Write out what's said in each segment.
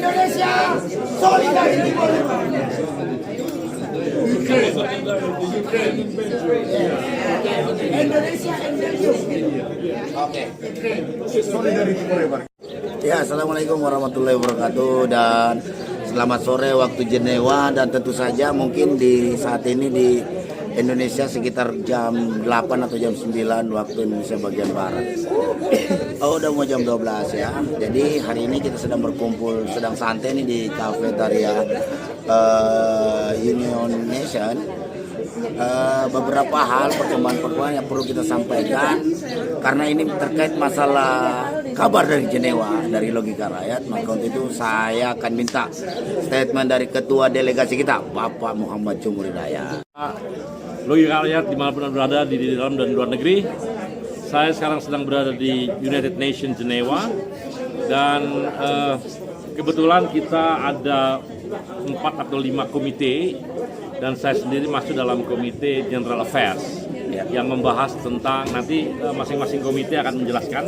Indonesia, solidarity forever. Indonesia and Belgium. Oke. Solidarity forever. Ya, assalamualaikum warahmatullahi wabarakatuh dan selamat sore waktu Jenewa, dan tentu saja mungkin di saat ini di Indonesia sekitar jam 8 atau jam 9 waktu Indonesia bagian barat. Oh, udah mau jam 12 ya. Jadi hari ini kita sedang berkumpul, sedang santai nih di kafetaria Union Nation. Beberapa hal perkembangan yang perlu kita sampaikan karena ini terkait masalah kabar dari Jenewa, dari Logika Rakyat. Maka untuk itu saya akan minta statement dari ketua delegasi kita, Bapak Muhammad Jumur Hidayat. Logika Rakyat dimanapun berada di dalam dan luar negeri. Saya sekarang sedang berada di United Nations Jenewa dan kebetulan kita ada 4 atau 5 komite dan saya sendiri masuk dalam komite General Affairs yang membahas tentang nanti masing-masing komite akan menjelaskan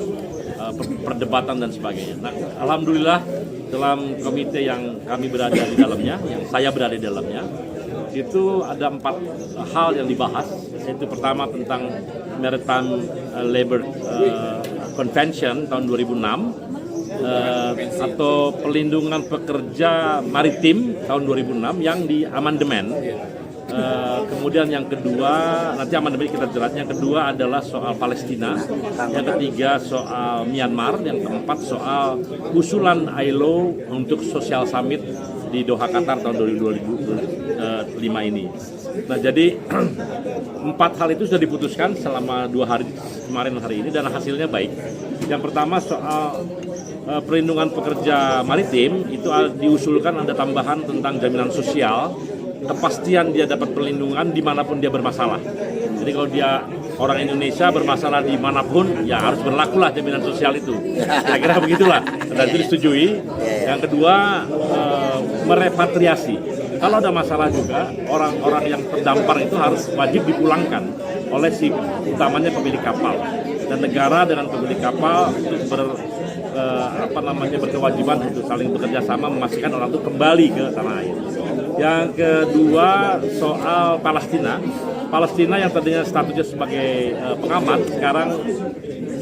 perdebatan dan sebagainya. Nah, alhamdulillah dalam komite yang kami berada di dalamnya, yang saya berada di dalamnya, itu ada 4 hal yang dibahas. Yaitu pertama tentang Maritime Labour Convention tahun 2006 atau pelindungan pekerja maritim tahun 2006 yang di amandemen. Kemudian yang kedua, nanti amandemen kita jelas. Yang kedua adalah soal Palestina. Yang ketiga soal Myanmar. Yang keempat soal usulan ILO untuk Social Summit di Doha, Qatar tahun 2005 ini. Nah, jadi 4 hal itu sudah diputuskan selama 2 hari kemarin hari ini dan hasilnya baik. Yang pertama soal perlindungan pekerja maritim itu diusulkan ada tambahan tentang jaminan sosial, kepastian dia dapat perlindungan dimanapun dia bermasalah. Jadi kalau dia orang Indonesia bermasalah dimanapun, ya harus berlakulah jaminan sosial itu. Kira-kira begitulah. Dan itu disetujui. Yang kedua, merepatriasi. Kalau ada masalah juga, orang-orang yang terdampar itu harus wajib dipulangkan oleh si utamanya pemilik kapal. Dan negara dengan pemilik kapal itu berkewajiban untuk saling bekerja sama memastikan orang itu kembali ke tanah air. Yang kedua soal Palestina. Palestina yang tadinya statusnya sebagai pengamat sekarang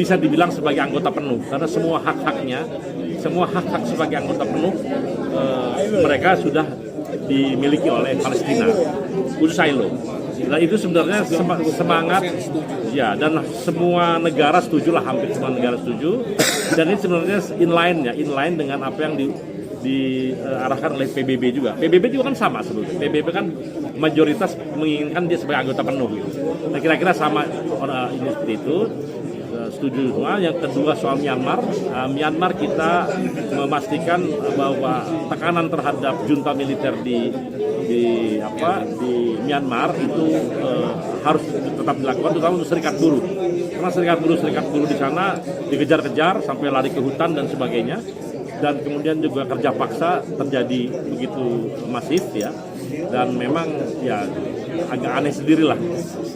bisa dibilang sebagai anggota penuh karena semua hak-hak sebagai anggota penuh mereka sudah dimiliki oleh Palestina, khusus ILO. Nah, itu sebenarnya semangat ya, dan semua negara setuju lah, hampir semua negara setuju, dan ini sebenarnya inline dengan apa yang diarahkan oleh PBB juga. PBB juga kan sama sebetulnya. PBB kan mayoritas menginginkan dia sebagai anggota penuh gitu. Nah, kira-kira sama ini seperti itu. Setuju semua. Yang kedua soal Myanmar. Myanmar kita memastikan bahwa tekanan terhadap junta militer di Myanmar itu harus tetap dilakukan, terutama untuk serikat buruh. Karena serikat buruh di sana dikejar-kejar sampai lari ke hutan dan sebagainya. Dan kemudian juga kerja paksa terjadi begitu masif ya. Dan memang ya agak aneh sendirilah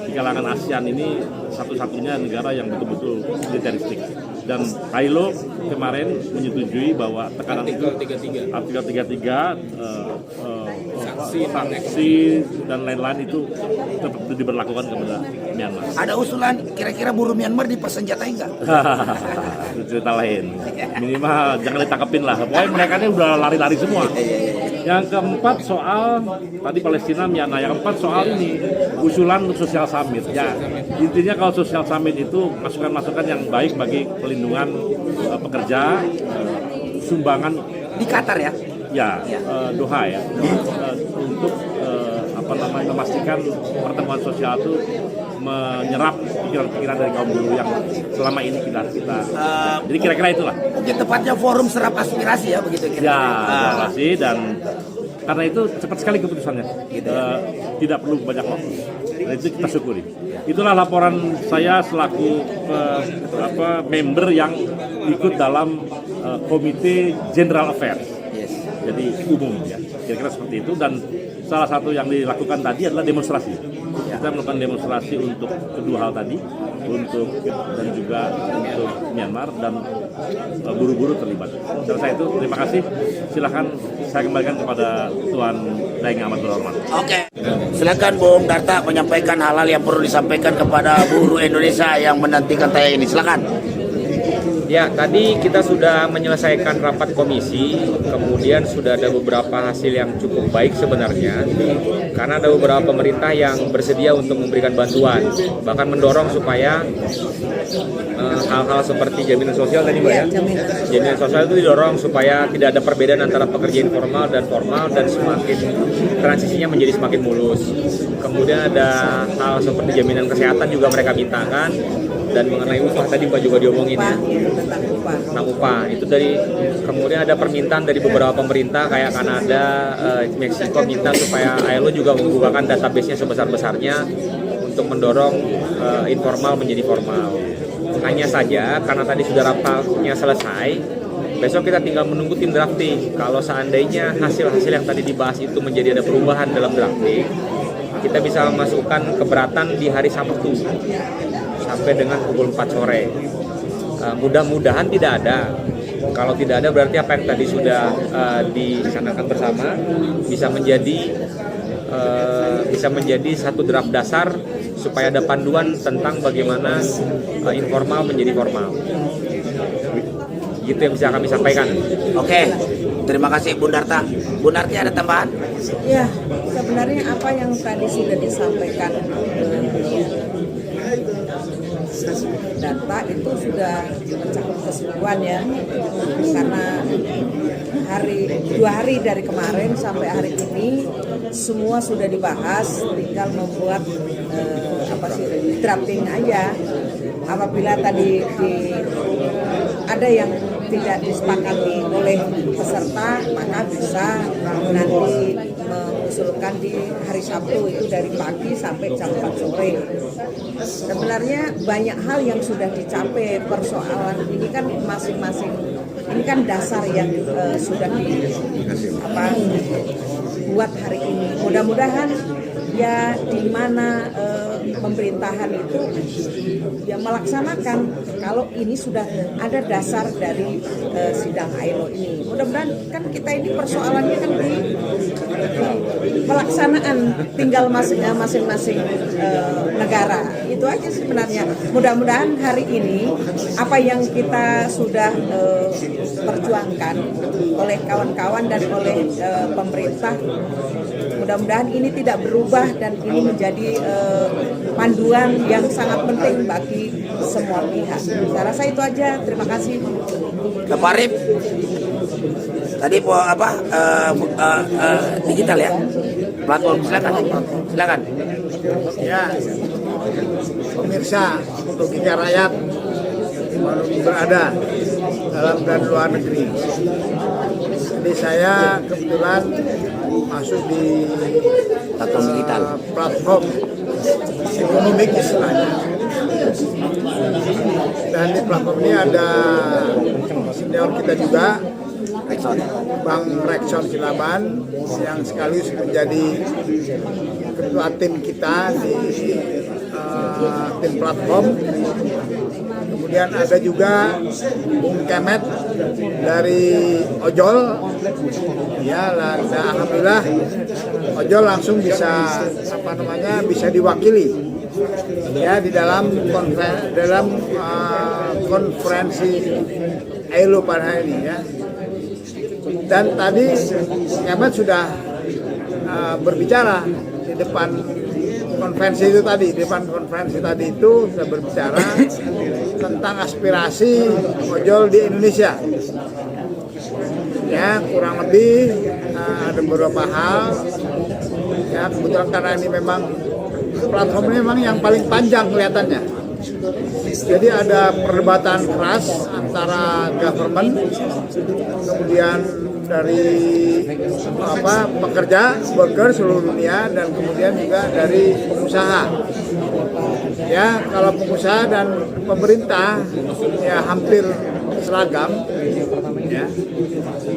di kalangan ASEAN ini satu-satunya negara yang betul-betul militeristik. Dan ILO kemarin menyetujui bahwa tekanan itu Artikel 33 sanksi dan lain-lain itu tetap diberlakukan kepada Myanmar. Ada usulan kira-kira buruh Myanmar dipersenjatai enggak? Itu cerita lain. Minimal jangan ditangkepin lah. Pokoknya mereka ini udah lari-lari semua. Yang keempat soal tadi Palestina, Myanmar. Yang keempat soal ini usulan untuk Social Summit. Ya, intinya kalau Social Summit itu masukan-masukan yang baik bagi pelindungan pekerja, sumbangan Di Qatar ya? Ya, Doha ya, untuk memastikan pertemuan sosial itu menyerap pikiran-pikiran dari kaum buruh yang selama ini kita jadi kira-kira itulah. Mungkin tepatnya forum serap aspirasi ya begitu kira-kira. Ya, aspirasi dan karena itu cepat sekali keputusannya, gitu. Tidak perlu banyak waktu. Dan itu kita syukuri. Itulah laporan saya selaku member yang ikut dalam komite General Affairs. Jadi umum ya, kira-kira seperti itu. Dan salah satu yang dilakukan tadi adalah demonstrasi. Kita melakukan demonstrasi untuk kedua hal tadi, dan juga untuk Myanmar dan buru-buru terlibat. Selesai itu, terima kasih. Silahkan saya kembalikan kepada Tuan Daeng Amat Berhormat. Oke. Silakan Bung Darta menyampaikan hal-hal yang perlu disampaikan kepada buruh Indonesia yang menantikan tayang ini. Silakan. Ya, tadi kita sudah menyelesaikan rapat komisi, kemudian sudah ada beberapa hasil yang cukup baik sebenarnya, karena ada beberapa pemerintah yang bersedia untuk memberikan bantuan, bahkan mendorong supaya hal-hal seperti jaminan sosial tadi Mbak ya, jaminan sosial itu didorong supaya tidak ada perbedaan antara pekerja informal dan formal dan semakin transisinya menjadi semakin mulus. Kemudian ada hal seperti jaminan kesehatan juga mereka mintakan. Dan mengenai upah tadi Pak juga diomongin ya, tentang upah itu dari, kemudian ada permintaan dari beberapa pemerintah kayak Kanada, Meksiko minta supaya ILO juga membukakan database-nya sebesar-besarnya untuk mendorong informal menjadi formal. Hanya saja karena tadi sudah rapatnya selesai, besok kita tinggal menunggu tim drafting. Kalau seandainya hasil-hasil yang tadi dibahas itu menjadi ada perubahan dalam drafting, kita bisa memasukkan keberatan di hari Sabtu sampai dengan pukul 4 sore. Mudah-mudahan tidak ada. Kalau tidak ada berarti apa yang tadi sudah disanakan bersama bisa menjadi satu draft dasar supaya ada panduan tentang bagaimana informal menjadi formal. Gitu yang bisa kami sampaikan. Oke. Terima kasih Bung Darta. Bung Darti ada tambahan? Ya, sebenarnya apa yang tadi sudah disampaikan data itu sudah mencakup keseluruhan ya, karena 2 hari dari kemarin sampai hari ini semua sudah dibahas, tinggal membuat drafting aja. Apabila tadi ada yang tidak disepakati oleh peserta, maka bisa nanti mengusulkan di hari Sabtu itu dari pagi sampai jam 4 sore. Sebenarnya banyak hal yang sudah dicapai, persoalan ini kan masing-masing, ini kan dasar yang sudah dibuat hari ini. Mudah-mudahan ya di mana pemerintahan itu ya melaksanakan kalau ini sudah ada dasar dari sidang ILO ini. Mudah-mudahan kan kita ini persoalannya kan di pelaksanaan, tinggal masing-masing negara. Itu aja sebenarnya. Mudah-mudahan hari ini apa yang kita sudah perjuangkan oleh kawan-kawan dan oleh pemerintah, mudah-mudahan ini tidak berubah dan ini menjadi panduan yang sangat penting bagi semua pihak. Saya rasa itu aja. Terima kasih. Pak Arif, tadi digital ya, platform, silakan. Ya, pemirsa, untuk Logika Rakyat berada dalam dan luar negeri. Jadi saya kebetulan masuk di Platform digital. Platform ekonomi istilahnya. Dan di platform ini ada senior kita juga, Bang Rekson Silaban, yang sekaligus menjadi ketua tim kita di tim platform. Kemudian ada juga Bung Kemet dari Ojol, ya, dan alhamdulillah Ojol langsung bisa bisa diwakili ya di dalam konferensi ILO pada hari ini ya. Dan tadi Kemet sudah berbicara di depan konferensi itu sudah berbicara tentang aspirasi ojol di Indonesia. Ya, kurang lebih ada beberapa hal. Ya, kebetulan karena ini memang platformnya memang yang paling panjang kelihatannya. Jadi ada perdebatan keras antara government, kemudian dari pekerja, worker seluruh dunia, dan kemudian juga dari pengusaha. Ya, kalau pengusaha dan pemerintah ya hampir seragam, ya.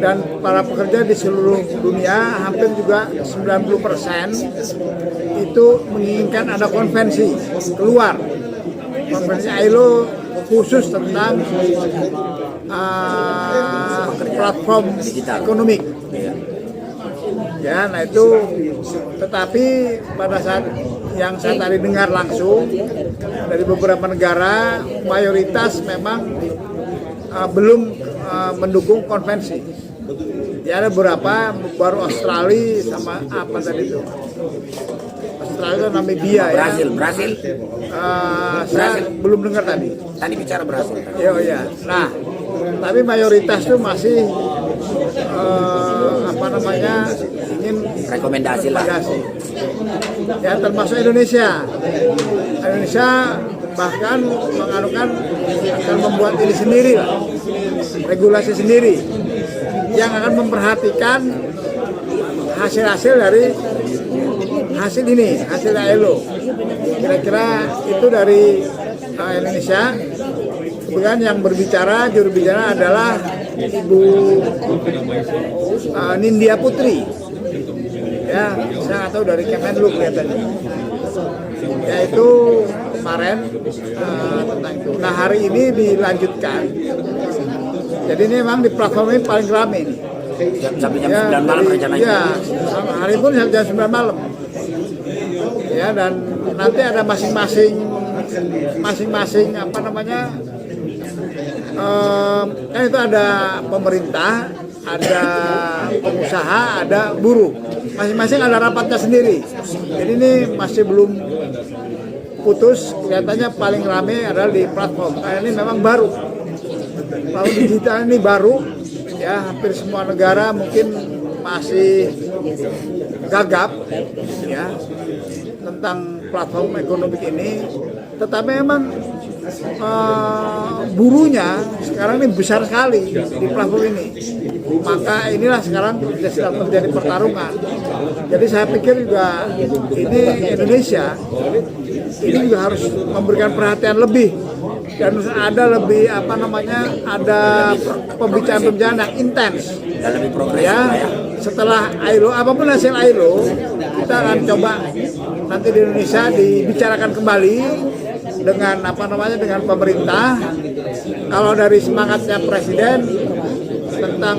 Dan para pekerja di seluruh dunia hampir juga 90% itu menginginkan ada konvensi keluar, konvensi ILO khusus tentang platform ekonomi. Ya, nah itu, tetapi pada saat yang saya tadi dengar langsung dari beberapa negara, mayoritas memang belum mendukung konvensi. Ya, ada beberapa, baru Australia sama apa tadi itu, Australia, Namibia, Brasil. saya belum dengar tadi. Tadi bicara Brasil. Ya. Nah, tapi mayoritas itu masih ingin Rekomendasi lah. Ya, termasuk Indonesia. Indonesia bahkan menganukan akan membuat ini sendiri lah, regulasi sendiri yang akan memperhatikan hasil-hasil dari hasil ILO. Kira-kira itu dari Indonesia. Kemudian yang juru bicara adalah Ibu Nindya Putri. Ya, saya nggak tahu dari Kemenlu kelihatannya. Yaitu kemarin tentang itu. Nah, hari ini dilanjutkan. Jadi ini memang di platform ini paling ramai nih. Sampai jam 9 malam rencananya. Ya, hari pun sampai jam 9 malam. Ya, dan nanti ada masing-masing kan itu ada pemerintah, ada pengusaha, ada buruh. Masing-masing ada rapatnya sendiri. Jadi ini masih belum putus. Kelihatannya paling ramai adalah di platform. Karena ini memang baru. Kalau digital ini baru, ya hampir semua negara mungkin masih gagap, ya, tentang platform ekonomi ini. Tetapi memang buruhnya sekarang ini besar sekali di platform ini. Maka inilah sekarang sedang terjadi pertarungan. Jadi saya pikir juga ini Indonesia ini juga harus memberikan perhatian lebih dan ada lebih ada pembicaraan yang intens Dan lebih progresif ya. lah ya. Setelah ILO, apapun hasil ILO, kita akan coba nanti di Indonesia dibicarakan kembali dengan dengan pemerintah. Kalau dari semangatnya Presiden tentang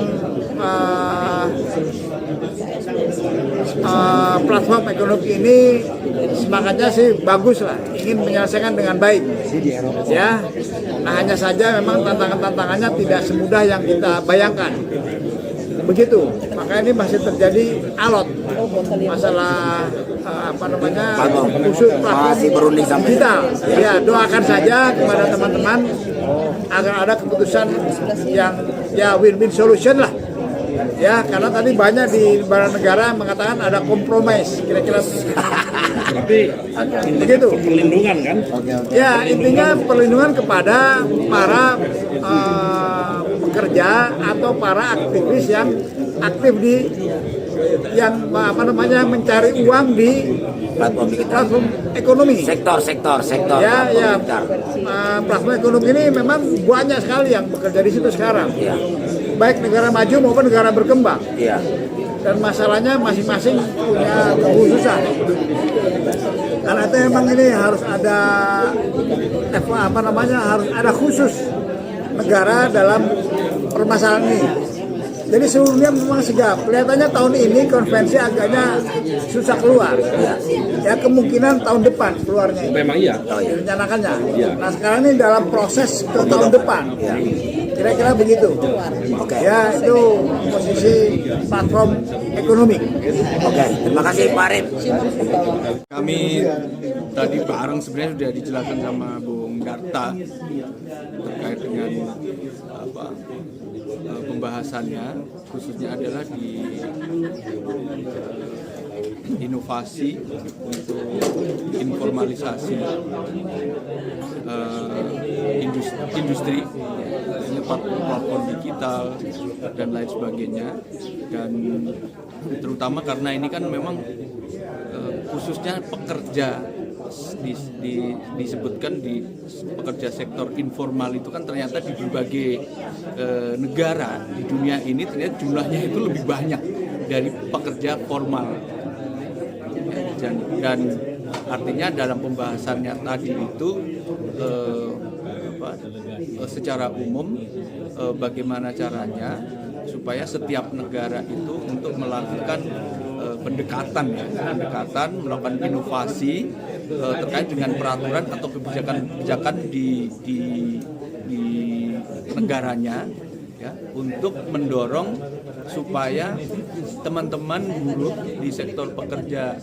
platform ekonomi ini, semangatnya sih bagus lah, ingin menyelesaikan dengan baik, ya. Nah, hanya saja memang tantangannya tidak semudah yang kita bayangkan. Begitu, maka ini masih terjadi alot masalah khusus Masih berunding sampai digital. Ya, doakan saja kepada teman-teman agar ada keputusan yang win-win solution lah. Ya, karena tadi banyak di beberapa negara mengatakan ada kompromis, kira-kira Tapi begitu. perlindungan kan? Ya, intinya perlindungan kepada para pekerja atau para aktivis yang aktif mencari uang di platform ekonomi. Sektor. Ya, platform ekonomi ini memang banyak sekali yang bekerja di situ sekarang. Iya. Baik negara maju maupun negara berkembang. Iya. Dan masalahnya masing-masing punya kekhususan. Karena itu memang ini harus ada harus ada khusus negara dalam permasalahan ini. Jadi seluruhnya memang sigap. Kelihatannya tahun ini konvensi agaknya susah keluar. Ya, kemungkinan tahun depan keluarnya. Memang iya. Direncanakannya. Iya. Nah, sekarang ini dalam proses ke tahun depan. Kira-kira begitu. Oke. Ya, itu posisi platform ekonomi. Oke, terima kasih Pak Arif. Kami tadi bareng sebenarnya sudah dijelaskan sama Bung Darta terkait dengan pembahasannya, khususnya adalah di inovasi untuk informalisasi industri, ini platform digital dan lain sebagainya, dan terutama karena ini kan memang khususnya pekerja disebutkan di pekerja sektor informal itu kan ternyata di berbagai negara di dunia ini ternyata jumlahnya itu lebih banyak dari pekerja formal. Dan artinya dalam pembahasannya tadi itu secara umum bagaimana caranya supaya setiap negara itu untuk melakukan pendekatan melakukan inovasi terkait dengan peraturan atau kebijakan di negaranya ya, untuk mendorong supaya teman-teman buruh di sektor pekerja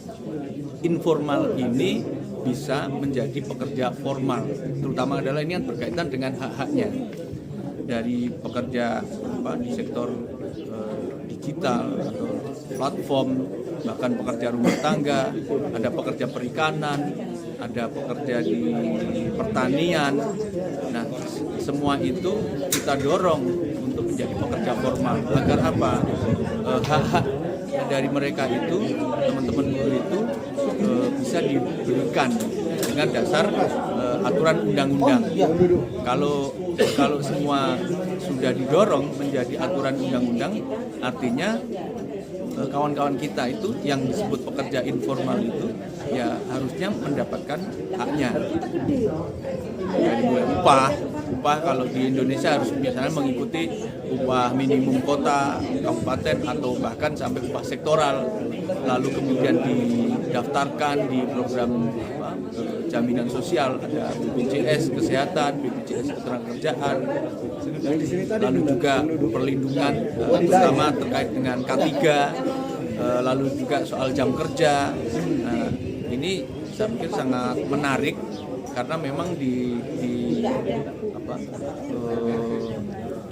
informal ini bisa menjadi pekerja formal, terutama adalah ini yang berkaitan dengan hak-haknya dari pekerja di sektor digital atau platform, bahkan pekerja rumah tangga, ada pekerja perikanan, ada pekerja di pertanian. Nah, semua itu kita dorong untuk menjadi pekerja formal agar apa? Hak-hak dari mereka itu, teman-teman buruh itu bisa diberikan dengan dasar aturan undang-undang. Kalau semua sudah didorong menjadi aturan undang-undang, artinya kawan-kawan kita itu yang disebut pekerja informal itu ya harusnya mendapatkan haknya. Dari mulai upah kalau di Indonesia harus misalnya mengikuti upah minimum kota, kabupaten atau bahkan sampai upah sektoral, lalu kemudian didaftarkan di program jaminan sosial, ada BPJS kesehatan, BPJS ketenagakerjaan, lalu juga perlindungan terutama terkait dengan K3, lalu juga soal jam kerja. Nah, ini saya pikir sangat menarik karena memang di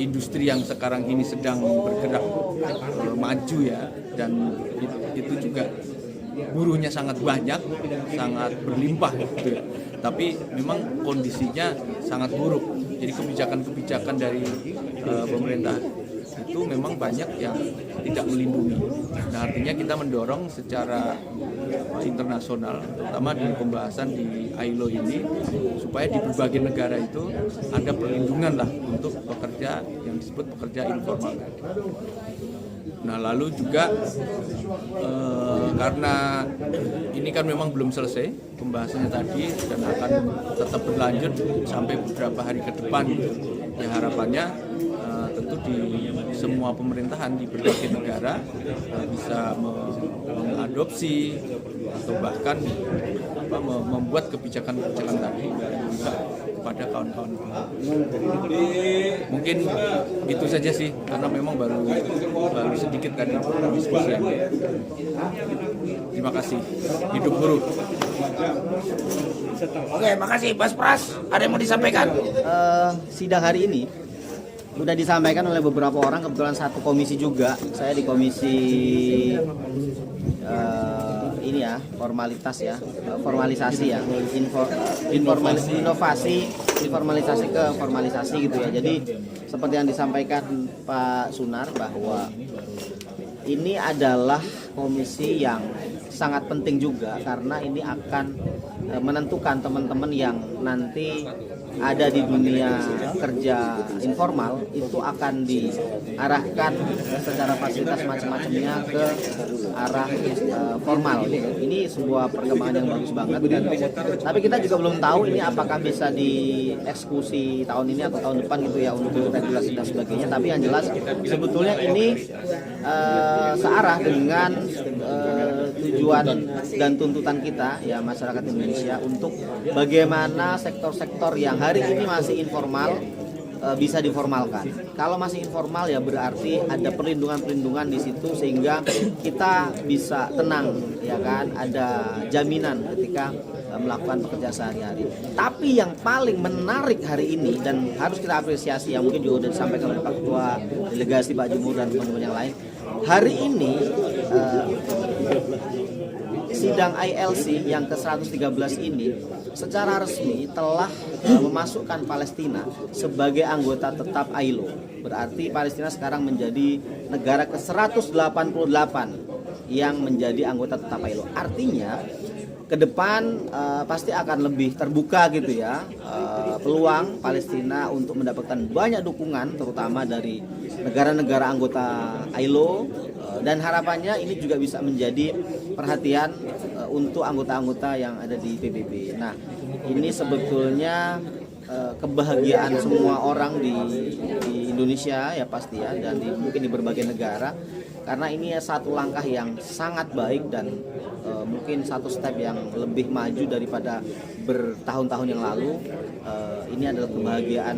industri yang sekarang ini sedang bergerak maju ya, dan itu juga buruhnya sangat banyak, sangat berlimpah gitu ya. Tapi memang kondisinya sangat buruk. Jadi kebijakan-kebijakan dari pemerintah itu memang banyak yang tidak melindungi. Nah, artinya kita mendorong secara internasional, terutama di pembahasan di ILO ini, supaya di berbagai negara itu ada perlindungan lah untuk pekerja yang disebut pekerja informal. Nah, lalu juga karena ini kan memang belum selesai pembahasannya tadi dan akan tetap berlanjut sampai beberapa hari ke depan. Ya, harapannya tentu di semua pemerintahan di berbagai negara bisa mengadopsi atau bahkan membuat kebijakan-kebijakan tadi juga kepada kawan-kawan. Mungkin itu saja sih, karena memang baru sedikit kan diskusi. Terima kasih. Hidup buruh. Oke, makasih Mas Pras. Ada yang mau disampaikan? Sidang hari ini sudah disampaikan oleh beberapa orang, kebetulan satu komisi juga. Saya di komisi ini ya, formalisasi ya, informalisasi ke formalisasi gitu ya. Jadi seperti yang disampaikan Pak Sunar bahwa ini adalah komisi yang sangat penting juga karena ini akan menentukan teman-teman yang nanti ada di dunia kerja informal itu akan diarahkan secara fasilitas macam-macamnya ke arah formal. Ini sebuah perkembangan yang bagus banget. Tapi kita juga belum tahu ini apakah bisa dieksekusi tahun ini atau tahun depan gitu ya untuk regulasi dan sebagainya. Tapi yang jelas sebetulnya ini searah dengan tujuan dan tuntutan kita ya masyarakat Indonesia untuk bagaimana sektor-sektor yang hari ini masih informal bisa diformalkan. Kalau masih informal ya berarti ada perlindungan-perlindungan di situ sehingga kita bisa tenang ya kan, ada jaminan ketika melakukan pekerjaan sehari-hari. Tapi yang paling menarik hari ini dan harus kita apresiasi yang mungkin juga sudah disampaikan oleh Pak Ketua Delegasi Pak Jumur dan teman-teman yang lain. Hari ini sidang ILC yang ke-113 ini secara resmi telah memasukkan Palestina sebagai anggota tetap ILO. Berarti Palestina sekarang menjadi negara ke-188 yang menjadi anggota tetap ILO. Artinya ke depan pasti akan lebih terbuka gitu ya, peluang Palestina untuk mendapatkan banyak dukungan terutama dari negara-negara anggota ILO, dan harapannya ini juga bisa menjadi perhatian untuk anggota-anggota yang ada di PBB. Nah, ini sebetulnya kebahagiaan semua orang di Indonesia ya pasti ya, dan mungkin di berbagai negara, karena ini satu langkah yang sangat baik dan mungkin satu step yang lebih maju daripada bertahun-tahun yang lalu. Ini adalah kebahagiaan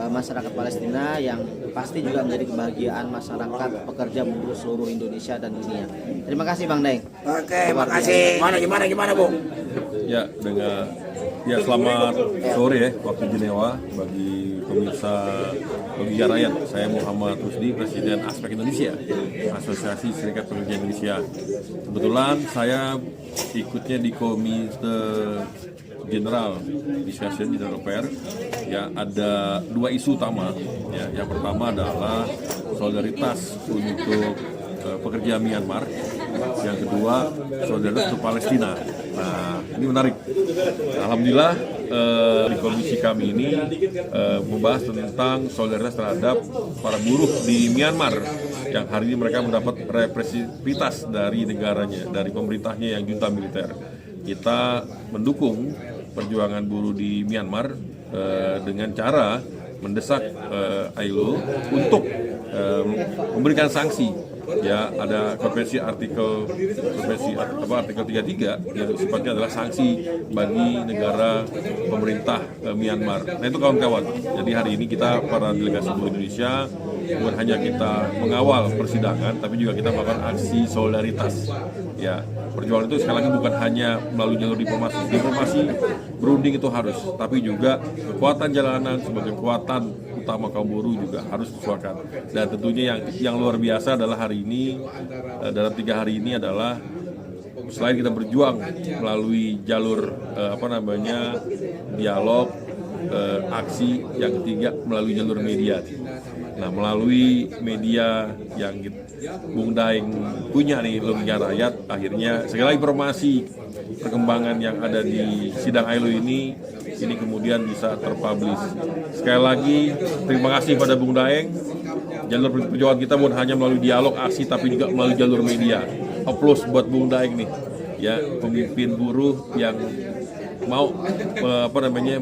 masyarakat Palestina yang pasti juga menjadi kebahagiaan masyarakat pekerja buruh seluruh Indonesia dan dunia. Terima kasih Bang Daeng. Oke, makasih. Gimana Bung? Ya, selamat sore ya waktu Jenewa bagi pemirsa Logika Rakyat. Saya Muhammad Rusdi, Presiden Aspek Indonesia, Asosiasi Serikat Pekerja Indonesia. Kebetulan saya ikutnya di Komite General Discussion General Affair. Ya, ada dua isu utama. Ya, yang pertama adalah solidaritas untuk pekerja Myanmar. Yang kedua, solidaritas untuk Palestina. Nah, ini menarik. Alhamdulillah di komisi kami ini membahas tentang solidaritas terhadap para buruh di Myanmar yang hari ini mereka mendapat represivitas dari negaranya, dari pemerintahnya yang junta militer. Kita mendukung perjuangan buruh di Myanmar dengan cara mendesak ILO untuk memberikan sanksi. Ya, ada konvensi artikel 33 yang sifatnya adalah sanksi bagi negara pemerintah Myanmar. Nah, itu kawan-kawan. Jadi hari ini kita para delegasi buruh Indonesia bukan hanya kita mengawal persidangan, tapi juga kita melakukan aksi solidaritas. Ya, perjuangan itu sekali lagi bukan hanya melalui jalur diplomasi. Diplomasi berunding itu harus, tapi juga kekuatan jalanan sebagai kekuatan utama kaum buruh juga harus disesuaikan. Dan tentunya yang luar biasa adalah hari ini, dalam 3 hari ini adalah selain kita berjuang melalui jalur dialog, aksi, yang ketiga melalui jalur media. Nah, melalui media yang Bung Daeng punya nih, Logika Rakyat, akhirnya segala informasi perkembangan yang ada di sidang ILO ini kemudian bisa terpublish. Sekali lagi terima kasih pada Bung Daeng. Jalur perjuangan kita bukan hanya melalui dialog, aksi, tapi juga melalui jalur media. Aplaus buat Bung Daeng nih, ya, pemimpin buruh yang mau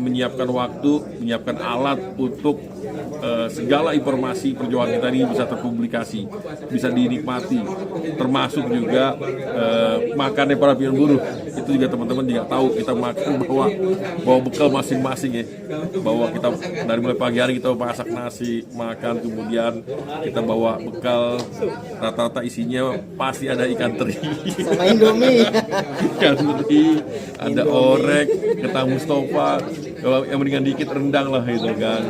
menyiapkan waktu, menyiapkan alat untuk segala informasi perjuangan kita ini bisa terpublikasi, bisa dinikmati, termasuk juga makannya para pimpinan buruh. Itu juga teman-teman juga tahu, kita makan bawa bekal masing-masing ya, bahwa kita dari mulai pagi hari kita masak nasi, makan, kemudian kita bawa bekal, rata-rata isinya pasti ada ikan teri Sama Indomie. ikan teri, ada orek, ketang Mustafa, kalau yang mendingan dikit rendang lah itu kan.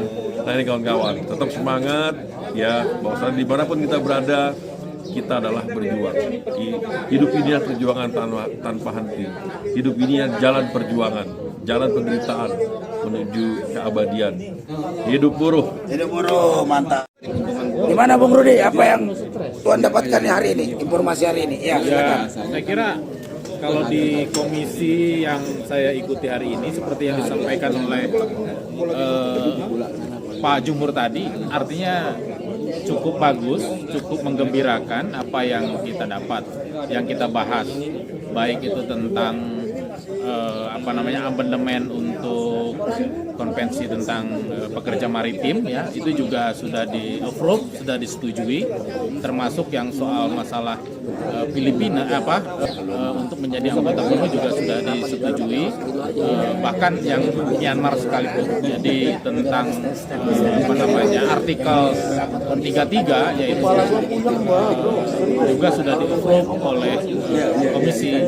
Nah, ini kawan-kawan, tetap semangat ya, bahwa dimanapun kita berada, kita adalah berjuang. Hidup ini adalah perjuangan tanpa henti. Hidup ini adalah jalan perjuangan, jalan penderitaan menuju keabadian. Hidup buruh. Hidup buruh, mantap. Gimana Bung Rudi? Apa yang Tuan dapatkan hari ini? Informasi hari ini? Ya, silakan. Saya kira kalau di komisi yang saya ikuti hari ini, seperti yang disampaikan oleh Pak Jumur tadi, artinya cukup bagus, cukup menggembirakan apa yang kita dapat, yang kita bahas, baik itu tentang amandemen untuk konvensi tentang pekerja maritim, ya, itu juga sudah di approve, sudah disetujui, termasuk yang soal masalah Filipina untuk menjadi anggota buruh juga sudah disetujui, bahkan yang Myanmar sekalipun. Jadi tentang artikel 33 yaitu juga sudah di-approve oleh komisi,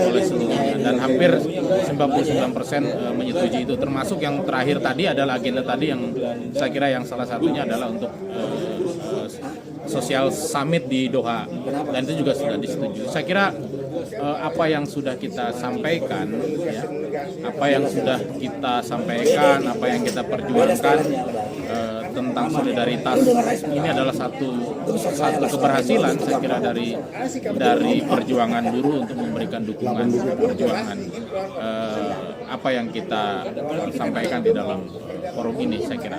oleh seluruhnya, dan hampir 99% menyetujui itu, termasuk yang terakhir tadi adalah agenda tadi yang saya kira yang salah satunya adalah untuk Social Summit di Doha, dan itu juga sudah disetujui. Saya kira apa yang sudah kita sampaikan, ya, apa yang sudah kita sampaikan, apa yang kita perjuangkan tentang solidaritas ini adalah satu keberhasilan saya kira dari perjuangan buruh untuk memberikan dukungan perjuangan apa yang kita sampaikan di dalam forum ini saya kira.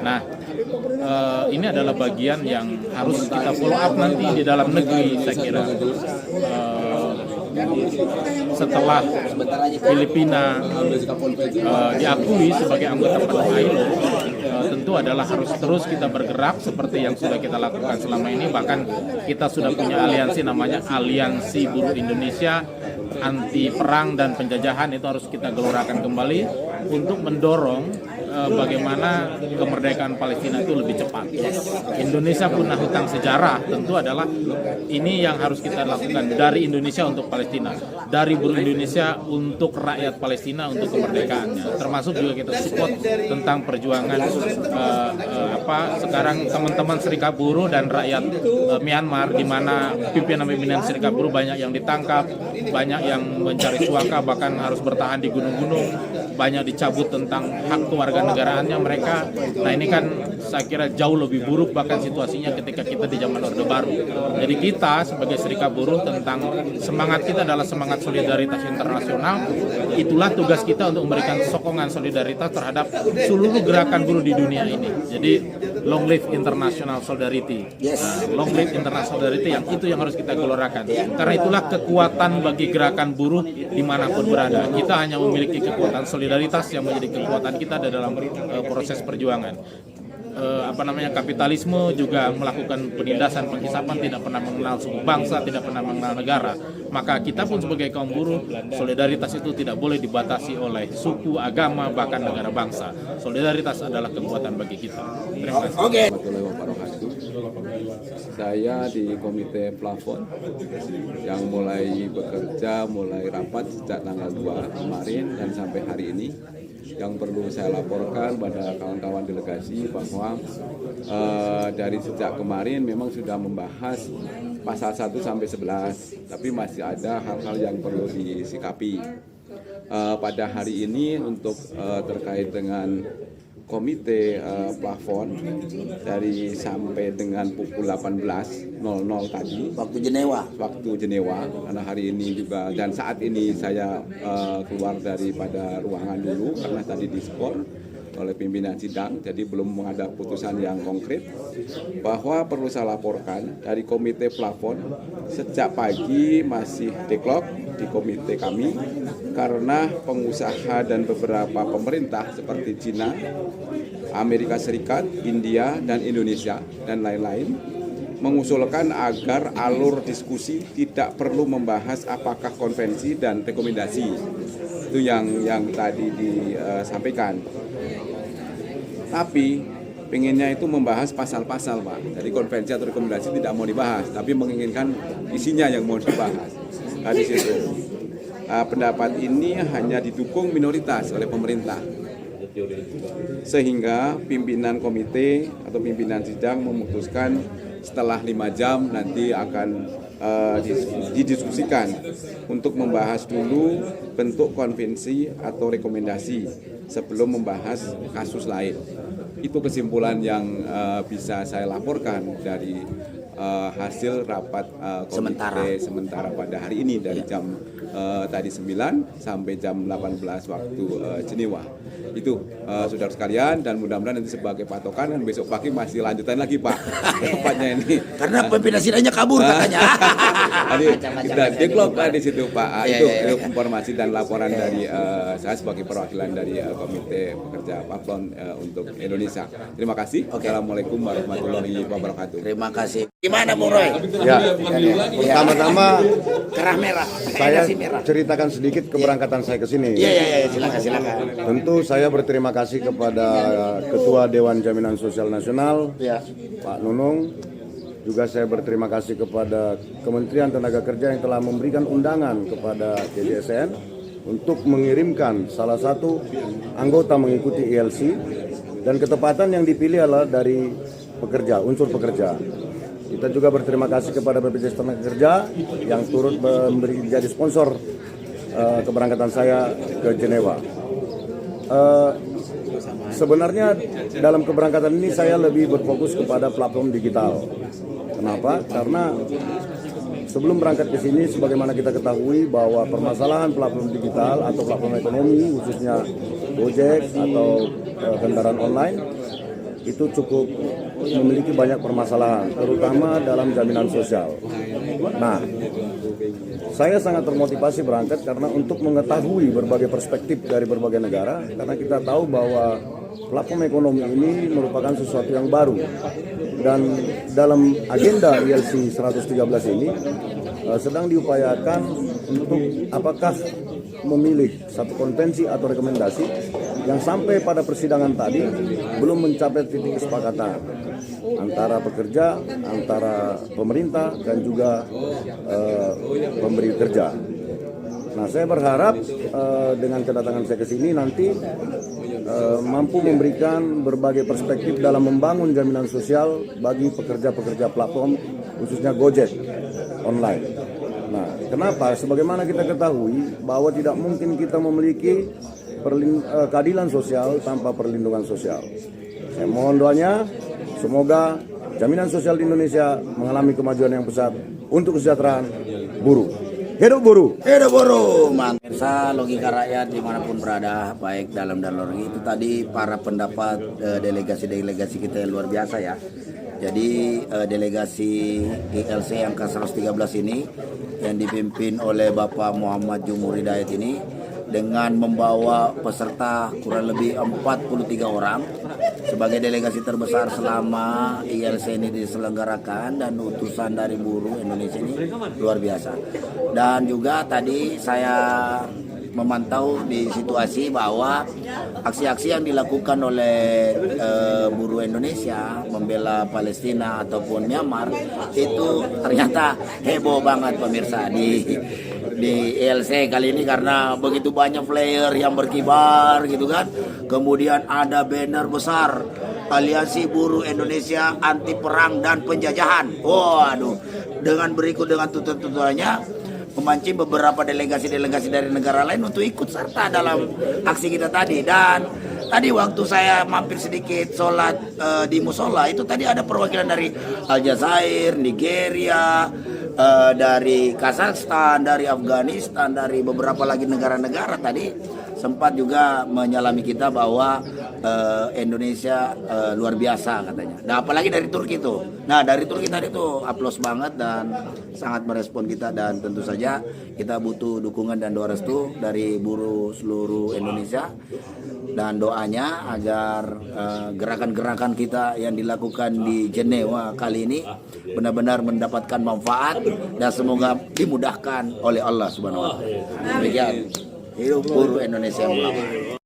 Nah, ini adalah bagian yang harus kita follow up nanti di dalam negeri saya kira. Setelah Filipina diakui sebagai anggota penuh ILO, tentu adalah harus terus kita bergerak seperti yang sudah kita lakukan selama ini. Bahkan kita sudah punya aliansi namanya Aliansi Buruh Indonesia Anti Perang dan Penjajahan, itu harus kita gelorakan kembali untuk mendorong bagaimana kemerdekaan Palestina itu lebih cepat. Indonesia punya hutang sejarah, tentu adalah ini yang harus kita lakukan dari Indonesia untuk Palestina, dari buruh Indonesia untuk rakyat Palestina untuk kemerdekaannya. Termasuk juga kita support tentang perjuangan sekarang teman-teman serikat buruh dan rakyat Myanmar, di mana pimpinan-pimpinan serikat buruh banyak yang ditangkap, banyak yang mencari suaka, bahkan harus bertahan di gunung-gunung, banyak dicabut tentang hak kewarganegaraannya mereka. Nah, ini kan saya kira jauh lebih buruk bahkan situasinya ketika kita di zaman Orde Baru. Jadi kita sebagai serikat buruh, tentang semangat kita adalah semangat solidaritas internasional. Itulah tugas kita untuk memberikan sokongan solidaritas terhadap seluruh gerakan buruh di dunia ini. Jadi long live international solidarity. Long live international solidarity, yang itu yang harus kita gelorakan. Karena itulah kekuatan bagi gerakan buruh dimanapun berada. Kita hanya memiliki kekuatan solidaritas yang menjadi kekuatan kita dalam proses perjuangan. Kapitalisme juga melakukan penindasan, penghisapan, tidak pernah mengenal suku bangsa, tidak pernah mengenal negara. Maka kita pun sebagai kaum buruh, solidaritas itu tidak boleh dibatasi oleh suku, agama, bahkan negara bangsa. Solidaritas adalah kekuatan bagi kita. Terima kasih. Saya di Komite Plafon yang mulai bekerja, mulai rapat sejak tanggal 2 kemarin dan sampai hari ini. Yang perlu saya laporkan pada kawan-kawan delegasi bahwa dari sejak kemarin memang sudah membahas pasal 1 sampai 11, tapi masih ada hal-hal yang perlu disikapi. Pada hari ini untuk terkait dengan komite plafon dari sampai dengan pukul 18.00 tadi Waktu Jenewa, karena hari ini juga dan saat ini saya keluar daripada ruangan dulu karena tadi diskor oleh pimpinan sidang, jadi belum ada putusan yang konkret. Bahwa perlu saya laporkan dari komite plafon sejak pagi masih deadlock di komite kami karena pengusaha dan beberapa pemerintah seperti Cina, Amerika Serikat, India, dan Indonesia dan lain-lain mengusulkan agar alur diskusi tidak perlu membahas apakah konvensi dan rekomendasi. Itu yang tadi disampaikan. Tapi pengennya itu membahas pasal-pasal, Pak. Jadi konvensi atau rekomendasi tidak mau dibahas, tapi menginginkan isinya yang mau dibahas. Nah, di situ pendapat ini hanya didukung minoritas oleh pemerintah. Sehingga pimpinan komite atau pimpinan sidang memutuskan setelah 5 jam nanti akan didiskusikan untuk membahas dulu bentuk konvensi atau rekomendasi sebelum membahas kasus lain. Itu kesimpulan yang bisa saya laporkan dari hasil rapat komite sementara pada hari ini dari jam tadi 9 sampai jam 18 waktu Jenewa. Itu saudara sekalian, dan mudah-mudahan nanti sebagai patokan dan besok pagi masih lanjutan lagi, Pak. Tepatnya ini. Karena pimpinan sidangnya kabur katanya. Kita deadlock di situ, Pak. Itu informasi dan laporan dari saya sebagai perwakilan dari Komite Pekerja Plafon untuk Indonesia. Terima kasih. Assalamualaikum warahmatullahi wabarakatuh. Terima kasih. Gimana, Bung Roy? Ya, pertama-tama Kerah merah. saya ceritakan sedikit keberangkatan saya ke sini. Iya, silakan. Tentu saya berterima kasih kepada Ketua Dewan Jaminan Sosial Nasional, Pak Nunung. Juga saya berterima kasih kepada Kementerian Tenaga Kerja yang telah memberikan undangan kepada KJSN untuk mengirimkan salah satu anggota mengikuti ILC, dan ketepatan yang dipilih adalah dari pekerja, unsur pekerja. Kita juga berterima kasih kepada BPJS Tenaga Kerja yang turut menjadi sponsor keberangkatan saya ke Jenewa. Sebenarnya dalam keberangkatan ini saya lebih berfokus kepada platform digital. Kenapa? Karena sebelum berangkat ke sini, sebagaimana kita ketahui bahwa permasalahan platform digital atau platform ekonomi, khususnya Gojek atau kendaraan online, itu cukup memiliki banyak permasalahan, terutama dalam jaminan sosial. Nah, saya sangat termotivasi berangkat karena untuk mengetahui berbagai perspektif dari berbagai negara, karena kita tahu bahwa platform ekonomi ini merupakan sesuatu yang baru. Dan dalam agenda ILC 113 ini sedang diupayakan untuk apakah memilih satu konvensi atau rekomendasi yang sampai pada persidangan tadi belum mencapai titik kesepakatan antara pekerja, antara pemerintah dan juga pemberi kerja. Nah, saya berharap dengan kedatangan saya ke sini nanti mampu memberikan berbagai perspektif dalam membangun jaminan sosial bagi pekerja-pekerja platform, khususnya Gojek online. Nah, kenapa? Sebagaimana kita ketahui bahwa tidak mungkin kita memiliki keadilan sosial tanpa perlindungan sosial. Saya mohon doanya, semoga jaminan sosial di Indonesia mengalami kemajuan yang besar untuk kesejahteraan buruh. Hidup buruh! Hidup buruh! Pemirsa Logika Rakyat dimanapun berada, baik dalam dan luar negeri, itu tadi para pendapat delegasi-delegasi kita yang luar biasa ya. Jadi delegasi ILC yang ke-113 ini yang dipimpin oleh Bapak Muhammad Jumur Hidayat ini dengan membawa peserta kurang lebih 43 orang sebagai delegasi terbesar selama ILC ini diselenggarakan, dan utusan dari buruh Indonesia ini luar biasa. Dan juga tadi saya memantau di situasi bahwa aksi-aksi yang dilakukan oleh buruh Indonesia membela Palestina ataupun Myanmar itu ternyata heboh banget pemirsa di ILC kali ini, karena begitu banyak flyer yang berkibar gitu kan. Kemudian ada banner besar Aliansi Buruh Indonesia Anti Perang dan Penjajahan. Waduh, dengan berikut dengan tutup-tutupannya memancing beberapa delegasi-delegasi dari negara lain untuk ikut serta dalam aksi kita tadi. Dan tadi waktu saya mampir sedikit sholat di musola, itu tadi ada perwakilan dari Aljazair, Nigeria, dari Kazakhstan, dari Afghanistan, dari beberapa lagi negara-negara tadi sempat juga menyalami kita bahwa Indonesia luar biasa katanya. Nah, apalagi dari Turki itu. Nah, dari Turki tadi itu aplaus banget dan sangat merespon kita, dan tentu saja kita butuh dukungan dan doa restu dari buruh seluruh Indonesia, dan doanya agar gerakan-gerakan kita yang dilakukan di Jenewa kali ini benar-benar mendapatkan manfaat dan semoga dimudahkan oleh Allah Subhanahu wa taala. Demikian. Hidup buruh Indonesia yang lama.